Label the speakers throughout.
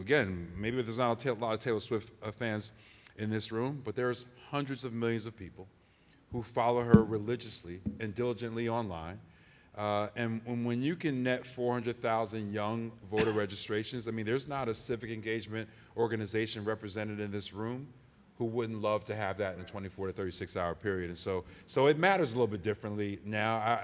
Speaker 1: again, maybe there's not a lot of Taylor Swift fans in this room, but there's hundreds of millions of people who follow her religiously and diligently online. And when you can net 400,000 young voter registrations, I mean, there's not a civic engagement organization represented in this room who wouldn't love to have that in a 24 to 36-hour period. And so it matters a little bit differently now.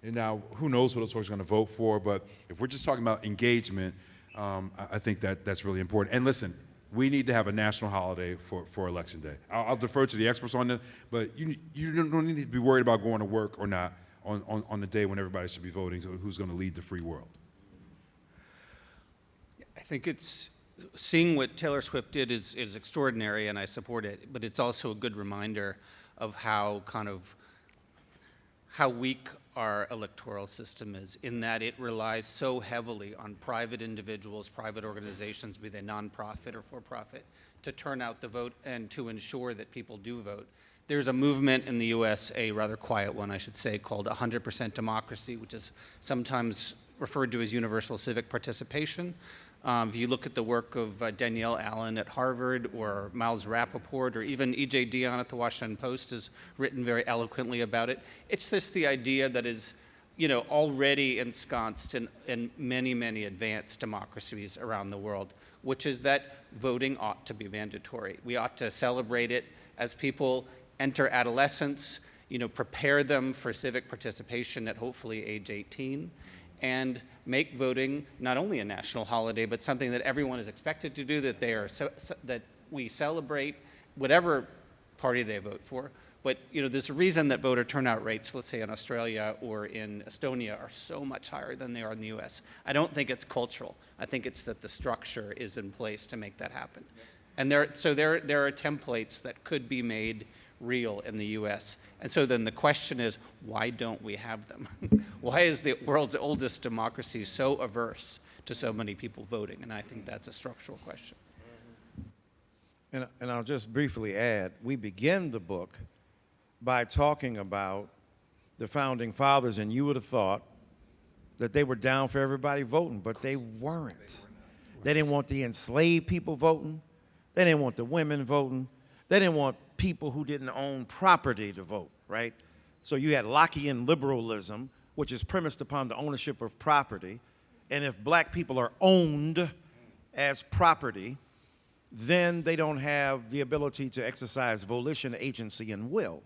Speaker 1: And now who knows what those folks are going to vote for? But if we're just talking about engagement, I think that's really important. And listen, we need to have a national holiday for Election Day. I'll defer to the experts on this, but you don't need to be worried about going to work or not on the day when everybody should be voting, so who's going to lead the free world.
Speaker 2: I think it's seeing what Taylor Swift did is extraordinary, and I support it. But it's also a good reminder of how weak our electoral system is, in that it relies so heavily on private individuals, private organizations, be they nonprofit or for-profit, to turn out the vote and to ensure that people do vote. There's a movement in the US, a rather quiet one, I should say, called 100% democracy, which is sometimes referred to as universal civic participation. If you look at the work of Danielle Allen at Harvard, or Miles Rappaport, or even E.J. Dionne at the Washington Post has written very eloquently about it. It's the idea that is, already ensconced in many, many advanced democracies around the world, which is that voting ought to be mandatory. We ought to celebrate it as people enter adolescence, prepare them for civic participation at hopefully age 18, and make voting not only a national holiday, but something that everyone is expected to do, that that we celebrate whatever party they vote for. But there's a reason that voter turnout rates, let's say in Australia or in Estonia, are so much higher than they are in the US. I don't think it's cultural. I think it's that the structure is in place to make that happen. And there are templates that could be made real in the US. And so then the question is, why don't we have them? Why is the world's oldest democracy so averse to so many people voting? And I think that's a structural question.
Speaker 3: And I'll just briefly add, we begin the book by talking about the founding fathers, and you would have thought that they were down for everybody voting, but they weren't. They didn't want the enslaved people voting. They didn't want the women voting. They didn't want people who didn't own property to vote, right? So you had Lockean liberalism, which is premised upon the ownership of property. And if black people are owned as property, then they don't have the ability to exercise volition, agency, and will.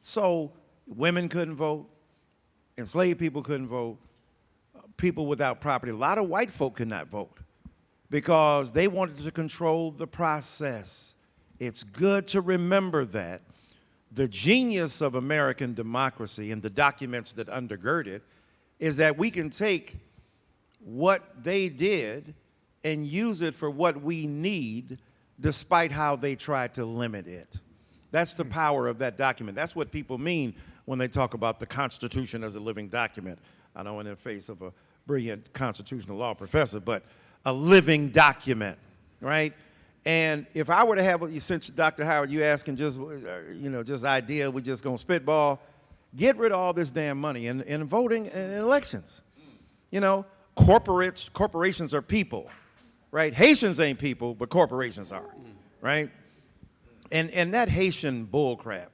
Speaker 3: So women couldn't vote, enslaved people couldn't vote, people without property. A lot of white folk could not vote because they wanted to control the process. It's good to remember that. The genius of American democracy and the documents that undergird it is that we can take what they did and use it for what we need, despite how they tried to limit it. That's the power of that document. That's what people mean when they talk about the Constitution as a living document. I know in the face of a brilliant constitutional law professor, but a living document, right? And if I were to have, since Dr. Howard, you asking just, just idea, we're just gonna spitball, get rid of all this damn money in voting and elections. Corporations are people, right? Haitians ain't people, but corporations are, right? And that Haitian bullcrap,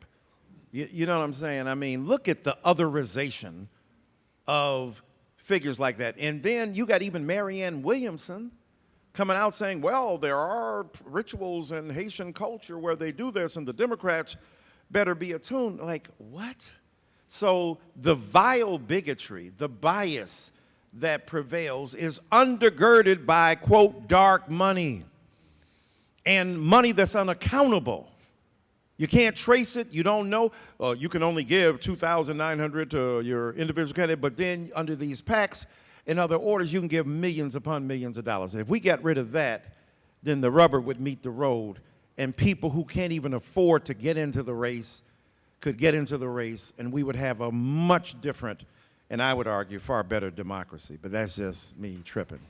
Speaker 3: you know what I'm saying? I mean, look at the otherization of figures like that. And then you got even Marianne Williamson coming out saying, well, there are rituals in Haitian culture where they do this, and the Democrats better be attuned. Like, what? So the vile bigotry, the bias that prevails is undergirded by, quote, dark money, and money that's unaccountable. You can't trace it. You don't know. You can only give $2,900 to your individual candidate, but then under these PACs and other orders, you can give millions upon millions of dollars. And if we got rid of that, then the rubber would meet the road, and people who can't even afford to get into the race could get into the race, and we would have a much different, and I would argue, far better democracy. But that's just me tripping.